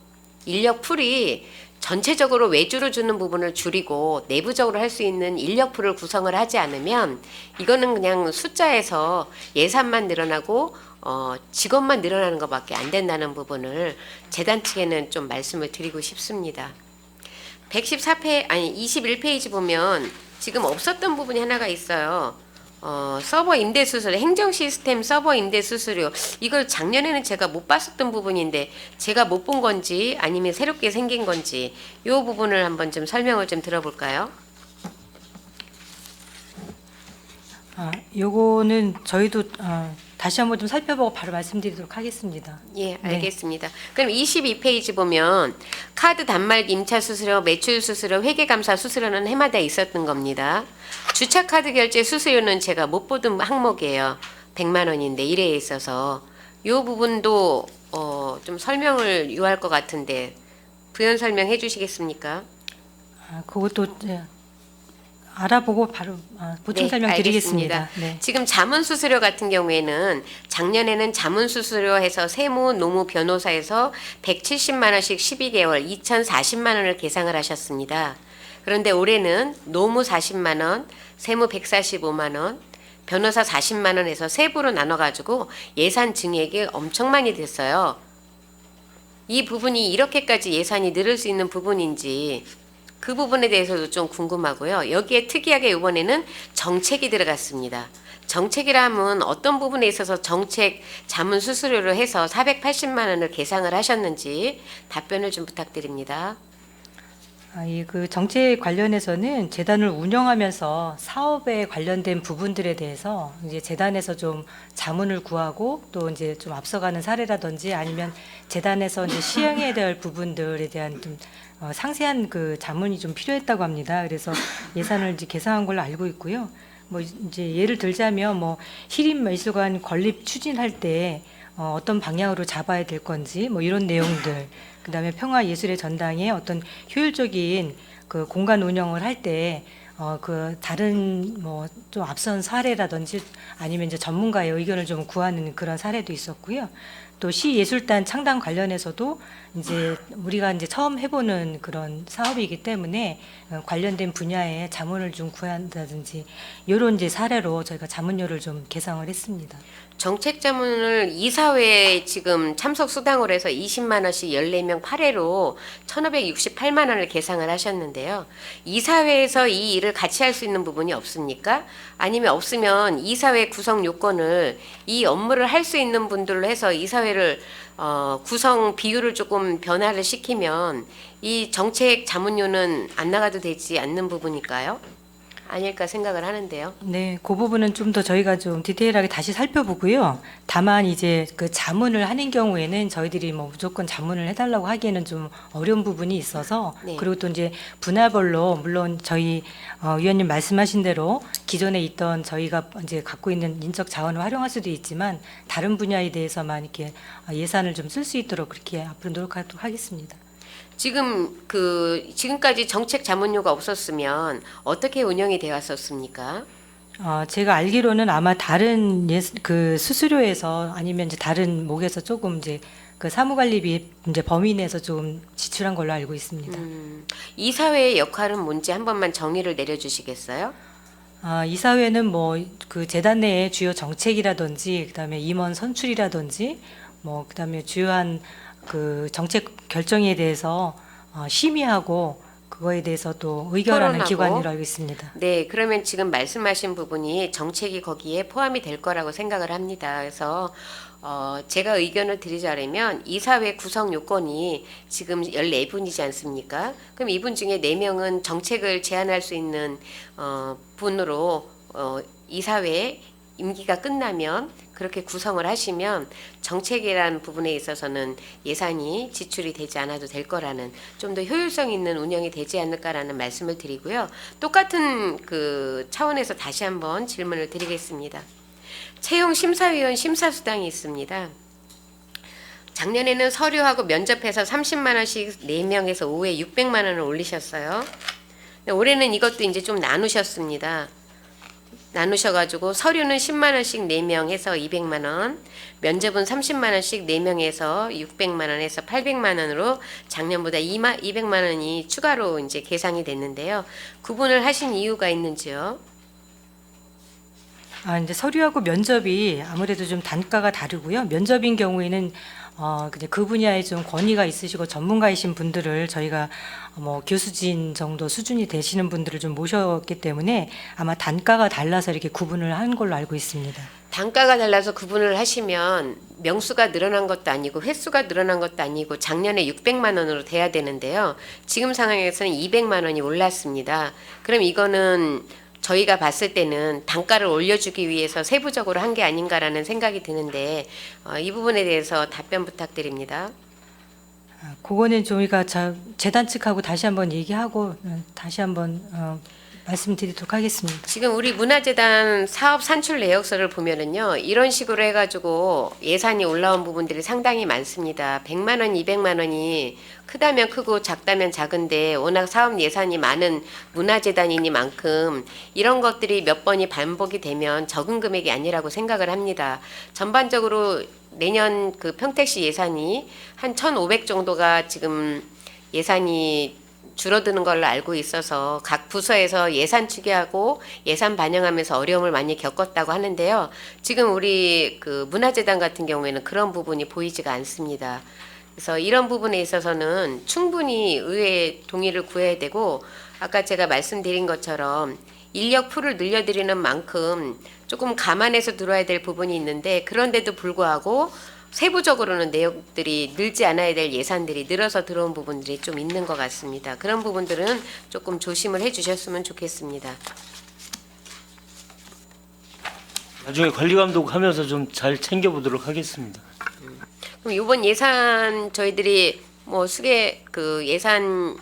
인력 풀이 전체적으로 외주로 주는 부분을 줄이고 내부적으로 할 수 있는 인력 풀을 구성을 하지 않으면 이거는 그냥 숫자에서 예산만 늘어나고 직원만 늘어나는 것밖에 안 된다는 부분을 재단 측에는 좀 말씀을 드리고 싶습니다. 21페이지 보면 지금 없었던 부분이 하나가 있어요. 서버 임대 수수료, 행정 시스템 서버 임대 수수료 이걸 작년에는 제가 못 봤었던 부분인데 제가 못 본 건지 아니면 새롭게 생긴 건지 이 부분을 한번 좀 설명을 좀 들어볼까요? 요거는 저희도 다시 한번 좀 살펴보고 바로 말씀드리도록 하겠습니다. 예, 알겠습니다. 그럼 22페이지 보면 카드 단말기 임차 수수료, 매출 수수료, 회계감사 수수료는 해마다 있었던 겁니다. 주차 카드 결제 수수료는 제가 못 보던 항목이에요. 100만 원인데 일에 있어서 이 부분도 좀 설명을 요할 것 같은데 부연 설명해 주시겠습니까? 그것도 알아보고 바로 보충 네, 설명 드리겠습니다. 알겠습니다. 네. 지금 자문수수료 같은 경우에는 작년에는 자문수수료 해서 세무, 노무, 변호사에서 170만 원씩 12개월 2,040만 원을 계상을 하셨습니다. 그런데 올해는 노무 40만 원, 세무 145만 원, 변호사 40만 원에서 세부로 나눠가지고 예산 증액이 엄청 많이 됐어요. 이 부분이 이렇게까지 예산이 늘을 수 있는 부분인지 그 부분에 대해서도 좀 궁금하고요. 여기에 특이하게 이번에는 정책이 들어갔습니다. 정책이라 하면 어떤 부분에 있어서 정책 자문 수수료를 해서 480만 원을 계상을 하셨는지 답변을 좀 부탁드립니다. 그 정책 관련해서는 재단을 운영하면서 사업에 관련된 부분들에 대해서 이제 재단에서 좀 자문을 구하고 또 이제 좀 앞서가는 사례라든지 아니면 재단에서 이제 시행해야 될 부분들에 대한 좀 상세한 그 자문이 좀 필요했다고 합니다. 그래서 예산을 이제 계상한 걸로 알고 있고요. 뭐 이제 예를 들자면 뭐 희림미술관 건립 추진할 때 어떤 방향으로 잡아야 될 건지 뭐 이런 내용들. 그다음에 평화예술의 전당에 어떤 효율적인 그 공간 운영을 할 때 그 다른 뭐 좀 앞선 사례라든지 아니면 이제 전문가의 의견을 좀 구하는 그런 사례도 있었고요. 또 시예술단 창단 관련해서도 이제 우리가 이제 처음 해보는 그런 사업이기 때문에 관련된 분야에 자문을 좀 구한다든지 이런 이제 사례로 저희가 자문료를 좀 계상을 했습니다. 정책 자문을 이사회에 지금 참석 수당으로 해서 20만 원씩 14명 8회로 1,568만 원을 계상을 하셨는데요. 이사회에서 이 일을 같이 할 수 있는 부분이 없습니까? 아니면 없으면 이사회 구성 요건을 이 업무를 할 수 있는 분들로 해서 이사회를 구성 비율을 조금 변화를 시키면 이 정책 자문료는 안 나가도 되지 않는 부분일까요? 아닐까 생각을 하는데요. 네, 그 부분은 좀 더 저희가 좀 디테일하게 다시 살펴보고요. 다만 이제 그 자문을 하는 경우에는 저희들이 뭐 무조건 자문을 해달라고 하기에는 좀 어려운 부분이 있어서 네. 그리고 또 이제 분야별로 물론 저희 위원님 말씀하신 대로 기존에 있던 저희가 이제 갖고 있는 인적 자원을 활용할 수도 있지만 다른 분야에 대해서만 이렇게 예산을 좀 쓸 수 있도록 그렇게 앞으로 노력하도록 하겠습니다. 지금까지 정책 자문료가 없었으면 어떻게 운영이 되어 왔었습니까? 제가 알기로는 아마 다른 그 수수료에서 아니면 이제 다른 목에서 조금 이제 그 사무관리비 이제 범위 내에서 좀 지출한 걸로 알고 있습니다. 이사회의 역할은 뭔지 한 번만 정의를 내려주시겠어요? 이사회는 뭐 그 재단 내의 주요 정책이라든지 그다음에 임원 선출이라든지 뭐 그다음에 주요한 그 정책 결정에 대해서 심의하고 그거에 대해서 또 의결하는 토론하고. 기관으로 알고 있습니다. 네, 그러면 지금 말씀하신 부분이 정책이 거기에 포함이 될 거라고 생각을 합니다. 그래서 제가 의견을 드리자면 이사회 구성 요건이 지금 14분이지 않습니까? 그럼 이분 중에 4명은 정책을 제안할 수 있는 분으로 이사회 임기가 끝나면 그렇게 구성을 하시면 정책이라는 부분에 있어서는 예산이 지출이 되지 않아도 될 거라는 좀 더 효율성 있는 운영이 되지 않을까라는 말씀을 드리고요. 똑같은 그 차원에서 다시 한번 질문을 드리겠습니다. 채용 심사위원 심사수당이 있습니다. 작년에는 서류하고 면접해서 30만 원씩 4명에서 5회 600만 원을 올리셨어요. 올해는 이것도 이제 좀 나누셔가지고 서류는 10만 원씩 4명 해서 200만 원, 면접은 30만 원씩 4명에서 600만 원에서 800만 원으로 작년보다 200만 원이 추가로 이제 계상이 됐는데요. 구분을 하신 이유가 있는지요? 이제 서류하고 면접이 아무래도 좀 단가가 다르고요. 면접인 경우에는 그 분야에 좀 권위가 있으시고 전문가이신 분들을 저희가 뭐 교수진 정도 수준이 되시는 분들을 좀 모셨기 때문에 아마 단가가 달라서 이렇게 구분을 한 걸로 알고 있습니다. 단가가 달라서 구분을 하시면 명수가 늘어난 것도 아니고 횟수가 늘어난 것도 아니고 작년에 600만 원으로 돼야 되는데요. 지금 상황에서는 200만 원이 올랐습니다. 그럼 이거는 저희가 봤을 때는 단가를 올려주기 위해서 세부적으로 한 게 아닌가라는 생각이 드는데 이 부분에 대해서 답변 부탁드립니다. 그거는 저희가 재단 측하고 다시 한번 얘기하고 다시 한번 말씀드리도록 하겠습니다. 지금 우리 문화재단 사업 산출 내역서를 보면은요, 이런 식으로 해가지고 예산이 올라온 부분들이 상당히 많습니다. 100만 원, 200만 원이 크다면 크고 작다면 작은데 워낙 사업 예산이 많은 문화재단이니만큼 이런 것들이 몇 번이 반복이 되면 적은 금액이 아니라고 생각을 합니다. 전반적으로 내년 그 평택시 예산이 한 1,500 정도가 지금 예산이 줄어드는 걸로 알고 있어서 각 부서에서 예산 추계하고 예산 반영하면서 어려움을 많이 겪었다고 하는데요. 지금 우리 그 문화재단 같은 경우에는 그런 부분이 보이지가 않습니다. 그래서 이런 부분에 있어서는 충분히 의회의 동의를 구해야 되고 아까 제가 말씀드린 것처럼 인력 풀을 늘려드리는 만큼 조금 감안해서 들어야 될 부분이 있는데 그런데도 불구하고 세부적으로는 내역들이 늘지 않아야 될 예산들이 늘어서 들어온 부분들이 좀 있는 것 같습니다. 그런 부분들은 조금 조심을 해주셨으면 좋겠습니다. 나중에 관리 감독하면서 좀 잘 챙겨보도록 하겠습니다. 그럼 이번 예산 저희들이 뭐 예산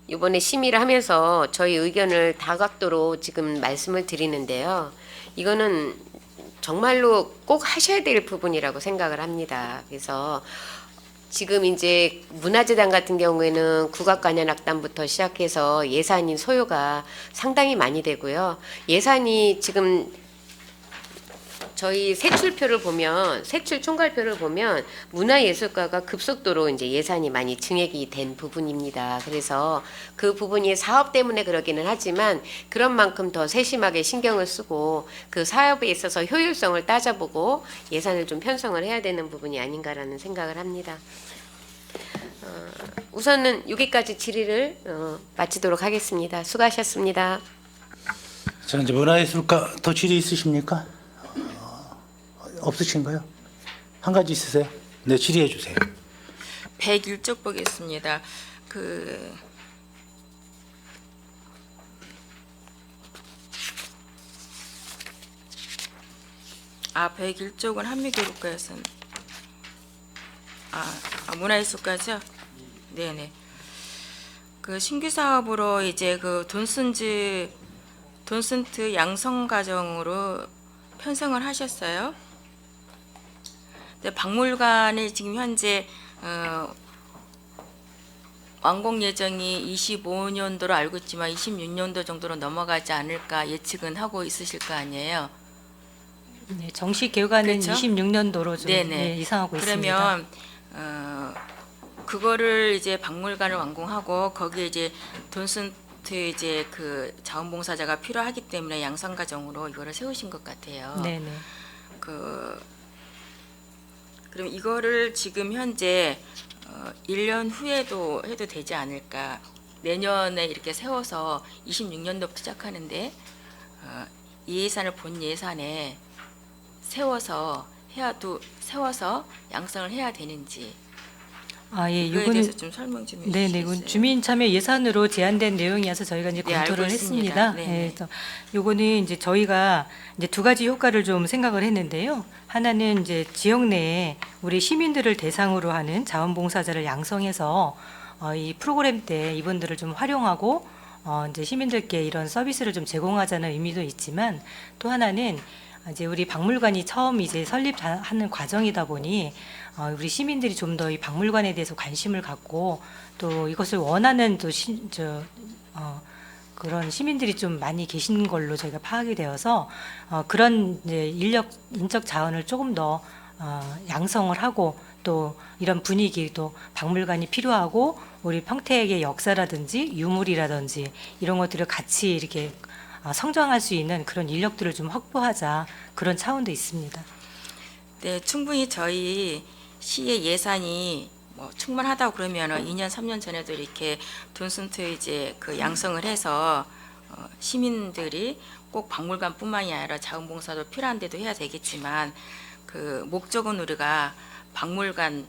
이번에 심의를 하면서 저희 의견을 다각도로 지금 말씀을 드리는데요. 이거는 정말로 꼭 하셔야 될 부분이라고 생각을 합니다. 그래서 지금 이제 문화재단 같은 경우에는 국악관현악단부터 시작해서 예산이 소요가 상당히 많이 되고요. 예산이 지금 저희 세출표를 보면 세출 총괄표를 보면 문화예술과가 급속도로 이제 예산이 많이 증액이 된 부분입니다. 그래서 그 부분이 사업 때문에 그러기는 하지만 그런 만큼 더 세심하게 신경을 쓰고 그 사업에 있어서 효율성을 따져보고 예산을 좀 편성을 해야 되는 부분이 아닌가라는 생각을 합니다. 우선은 여기까지 질의를 마치도록 하겠습니다. 수고하셨습니다. 자, 이제 문화예술가 더 질의 있으십니까? 없으신가요? 한 가지 있으세요? 네, 질의해 주세요. 101쪽 보겠습니다. 101쪽은 한미교육과에서 문화예술과죠? 네네. 그 신규 사업으로 이제 그 돈슨트 양성 과정으로 편성을 하셨어요. 근데 박물관이 지금 현재 완공 예정이 25년도로 알고 있지만 26년도 정도로 넘어가지 않을까 예측은 하고 있으실 거 아니에요. 네, 정식 개관은 그렇죠? 26년도로 좀 네네. 예상하고 있습니다. 그러면 그거를 이제 박물관을 완공하고 거기에 이제 돈슨트 이제 그 자원봉사자가 필요하기 때문에 양성 과정으로 이거를 세우신 것 같아요. 네네. 그럼 이거를 지금 현재 1년 후에도 해도 되지 않을까? 내년에 이렇게 세워서 26년도부터 시작하는데 이 예산을 본 예산에 세워서 양성을 해야 되는지 예, 이거에 요거는 대해서 좀 설명 좀 해주시겠어요? 네네, 이건 주민 참여 예산으로 제한된 내용이어서 저희가 이제 네, 검토를 알고 있습니다. 했습니다. 네네. 예, 그래서 요거는 이제 저희가 이제 두 가지 효과를 좀 생각을 했는데요. 하나는 이제 지역 내에 우리 시민들을 대상으로 하는 자원봉사자를 양성해서 이 프로그램 때 이분들을 좀 활용하고 이제 시민들께 이런 서비스를 좀 제공하자는 의미도 있지만 또 하나는 이제 우리 박물관이 처음 이제 설립하는 과정이다 보니 우리 시민들이 좀 더 이 박물관에 대해서 관심을 갖고 또 이것을 원하는 그런 시민들이 좀 많이 계신 걸로 저희가 파악이 되어서 그런 이제 인적 자원을 조금 더 양성을 하고 또 이런 분위기 또 박물관이 필요하고 우리 평택의 역사라든지 유물이라든지 이런 것들을 같이 이렇게 성장할 수 있는 그런 인력들을 좀 확보하자 그런 차원도 있습니다. 네, 충분히 저희 시의 예산이 뭐 충분하다고 그러면은 2년 3년 전에도 이렇게 돈슨트 이제 그 양성을 해서 시민들이 꼭 박물관뿐만이 아니라 자원봉사도 필요한 데도 해야 되겠지만 그 목적은 우리가 박물관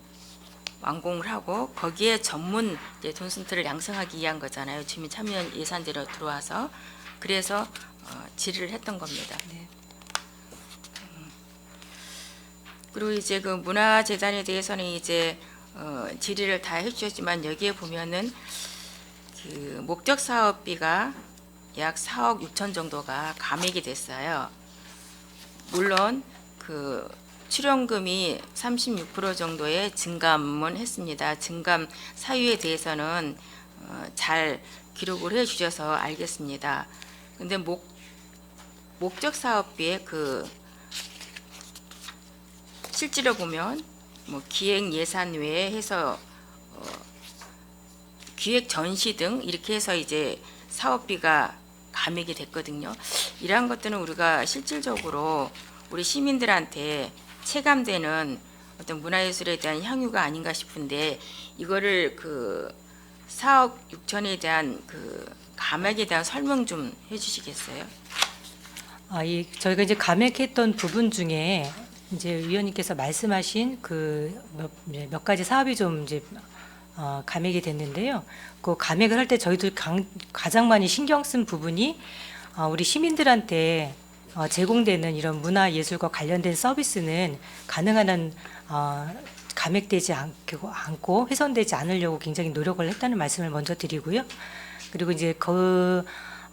완공을 하고 거기에 전문 이제 돈슨트를 양성하기 위한 거잖아요. 주민 참여 예산대로 들어와서 그래서 질의를 했던 겁니다. 네. 그리고 이제 그 문화재단에 대해서는 이제 질의를 다 해주셨지만 여기에 보면은 그 목적 사업비가 약 4억 6천 정도가 감액이 됐어요. 물론 그 출연금이 36% 정도의 증감은 했습니다. 증감 사유에 대해서는 잘 기록을 해주셔서 알겠습니다. 근데 목적 사업비의 그 실제로 보면 뭐 기획 예산 외에 해서 기획 전시 등 이렇게 해서 이제 사업비가 감액이 됐거든요. 이러한 것들은 우리가 실질적으로 우리 시민들한테 체감되는 어떤 문화예술에 대한 향유가 아닌가 싶은데 이거를 그 4억 6천에 대한 그 감액에 대한 설명 좀 해주시겠어요? 저희가 이제 감액했던 부분 중에 이제 위원님께서 말씀하신 그 몇 가지 사업이 좀 이제 감액이 됐는데요. 그 감액을 할 때 저희도 가장 많이 신경 쓴 부분이 우리 시민들한테 제공되는 이런 문화예술과 관련된 서비스는 가능한 한 감액되지 않고 훼손되지 않으려고 굉장히 노력을 했다는 말씀을 먼저 드리고요. 그리고 이제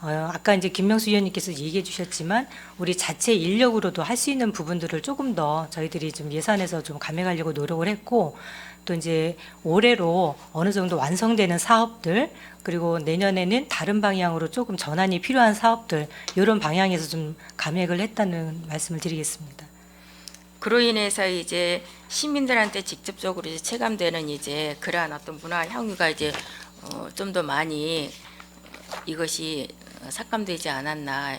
아까 이제 김명수 위원님께서 얘기해 주셨지만 우리 자체 인력으로도 할 수 있는 부분들을 조금 더 저희들이 좀 예산에서 좀 감액하려고 노력을 했고 또 이제 올해로 어느 정도 완성되는 사업들 그리고 내년에는 다른 방향으로 조금 전환이 필요한 사업들 이런 방향에서 좀 감액을 했다는 말씀을 드리겠습니다. 그로 인해서 이제 시민들한테 직접적으로 이제 체감되는 이제 그러한 어떤 문화 향유가 이제 좀 더 많이 이것이 삭감되지 않았나,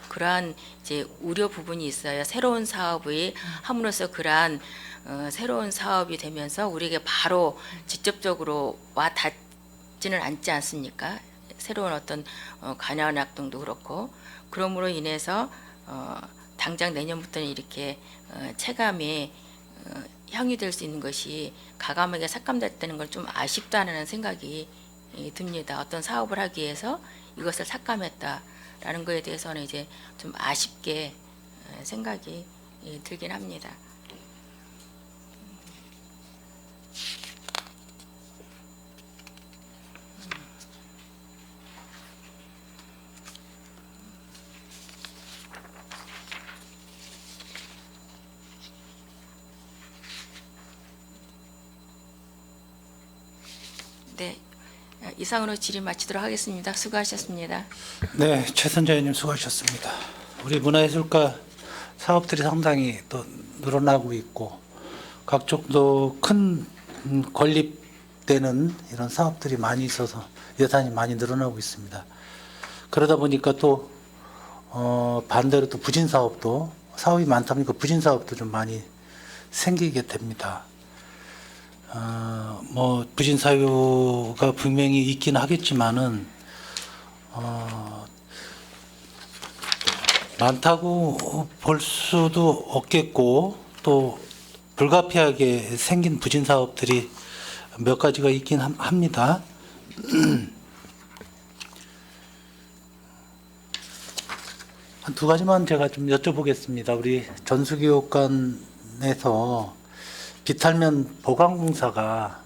그러한 이제 우려 부분이 있어요. 새로운 사업이 함으로써 그러한 새로운 사업이 되면서 우리에게 바로 직접적으로 와 닿지는 않지 않습니까? 새로운 어떤 관련 활동도 그렇고, 그러므로 인해서 당장 내년부터는 이렇게 체감이 향유될 수 있는 것이 가감하게 삭감됐다는 걸 좀 아쉽다는 생각이 듭니다. 어떤 사업을 하기 위해서 이것을 삭감했다라는 것에 대해서는 이제 좀 아쉽게 생각이 들긴 합니다. 네, 이상으로 질의 마치도록 하겠습니다. 수고하셨습니다. 네, 최선자 의원님 수고하셨습니다. 우리 문화예술가 사업들이 상당히 또 늘어나고 있고 각종 또 큰 건립되는 이런 사업들이 많이 있어서 예산이 많이 늘어나고 있습니다. 그러다 보니까 또 반대로 또 부진 사업도 사업이 많다 보니까 부진 사업도 좀 많이 생기게 됩니다. 뭐 부진 사유가 분명히 있긴 하겠지만은 많다고 볼 수도 없겠고 또 불가피하게 생긴 부진 사업들이 몇 가지가 있긴 합니다. 한 두 가지만 제가 좀 여쭤보겠습니다. 우리 전수교육관에서 비탈면 보강공사가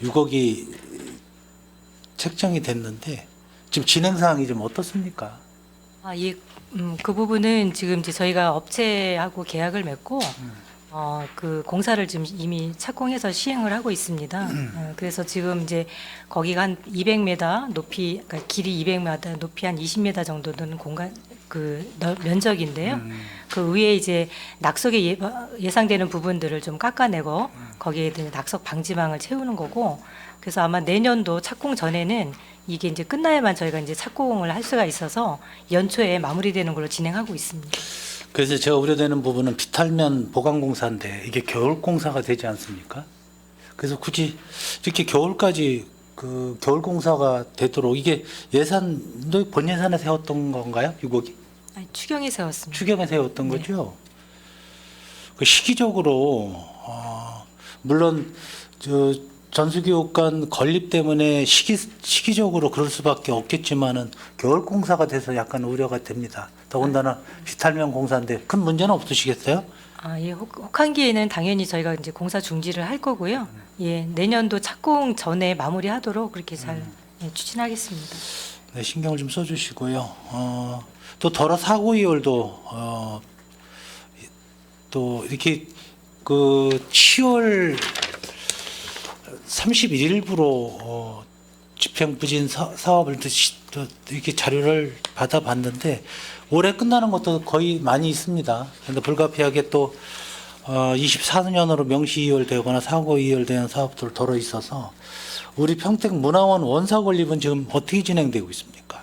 6억이 책정이 됐는데 지금 진행 사항이 좀 어떻습니까? 예, 그 부분은 지금 이제 저희가 업체하고 계약을 맺고 그 공사를 지금 이미 착공해서 시행을 하고 있습니다. 그래서 지금 이제 거기가 한 200m 높이, 그러니까 길이 200m, 높이 한 20m 정도 되는 공간 면적인데요. 그 위에 이제 낙석에 예상되는 부분들을 좀 깎아내고 거기에 이제 낙석 방지망을 채우는 거고, 그래서 아마 내년도 착공 전에는 이게 이제 끝나야만 저희가 이제 착공을 할 수가 있어서 연초에 마무리되는 걸로 진행하고 있습니다. 그래서 제가 우려되는 부분은 비탈면 보강공사인데 이게 겨울공사가 되지 않습니까? 그래서 굳이 이렇게 겨울까지 그 겨울공사가 되도록 이게 예산도 본 예산에 세웠던 건가요? 6억이? 아니, 추경에 세웠습니다. 추경에 세웠던 네. 거죠? 그 시기적으로 물론 저 전수교육관 건립 때문에 시기적으로 그럴 수밖에 없겠지만은 겨울공사가 돼서 약간 우려가 됩니다. 더군다나 비탈면 공사인데 큰 문제는 없으시겠어요? 예, 혹한기에는 당연히 저희가 이제 공사 중지를 할 거고요. 예, 내년도 착공 전에 마무리하도록 그렇게 잘 추진하겠습니다. 네, 신경을 좀 써주시고요. 또 더러 사고 이율도 또 이렇게 그 10월 31일부로 집행부진 사업을 또 이렇게 자료를 받아봤는데 올해 끝나는 것도 거의 많이 있습니다. 그런데 불가피하게 또 24년으로 명시 이율되거나 사고 이율되는 사업들 덜어 있어서 우리 평택 문화원 원사 건립은 지금 어떻게 진행되고 있습니까?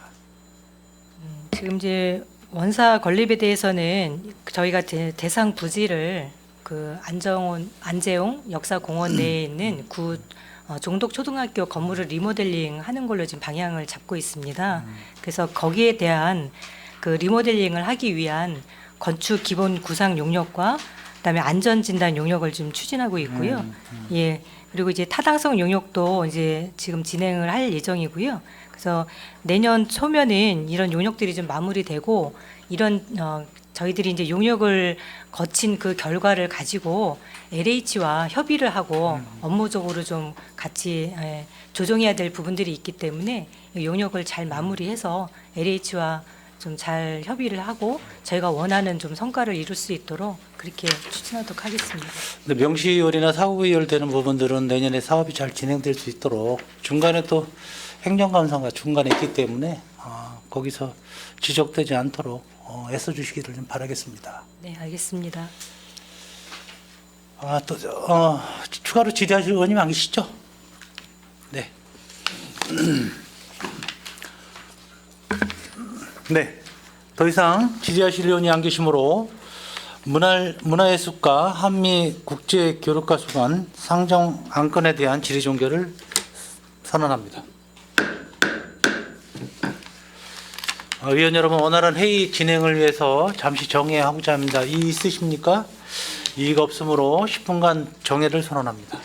지금 이제 원사 건립에 대해서는 저희가 대상 부지를 그 안재용 역사공원 내에 있는 구 종덕초등학교 건물을 리모델링 하는 걸로 지금 방향을 잡고 있습니다. 그래서 거기에 대한 그 리모델링을 하기 위한 건축 기본 구상 용역과 그다음에 안전 진단 용역을 좀 추진하고 있고요. 예. 그리고 이제 타당성 용역도 이제 지금 진행을 할 예정이고요. 그래서 내년 초면은 이런 용역들이 좀 마무리되고 이런 저희들이 이제 용역을 거친 그 결과를 가지고 LH와 협의를 하고 업무적으로 좀 같이 조정해야 될 부분들이 있기 때문에 용역을 잘 마무리해서 LH와 좀 잘 협의를 하고 저희가 원하는 좀 성과를 이룰 수 있도록 그렇게 추진하도록 하겠습니다. 근데 명시이율이나 사고 이율되는 부분들은 내년에 사업이 잘 진행될 수 있도록 중간에 또 행정감사가 중간에 있기 때문에 거기서 지적되지 않도록 애써주시기를 좀 바라겠습니다. 네, 알겠습니다. 또 추가로 질의하실 의원님 안 계시죠? 네. 네. 더 이상 질의하실 의원이 안 계시므로 문화예술과 한미국제교류과수관 상정 안건에 대한 질의 종결을 선언합니다. 의원 여러분, 원활한 회의 진행을 위해서 잠시 정회하고자 합니다. 이의 있으십니까? 이의가 없으므로 10분간 정회를 선언합니다.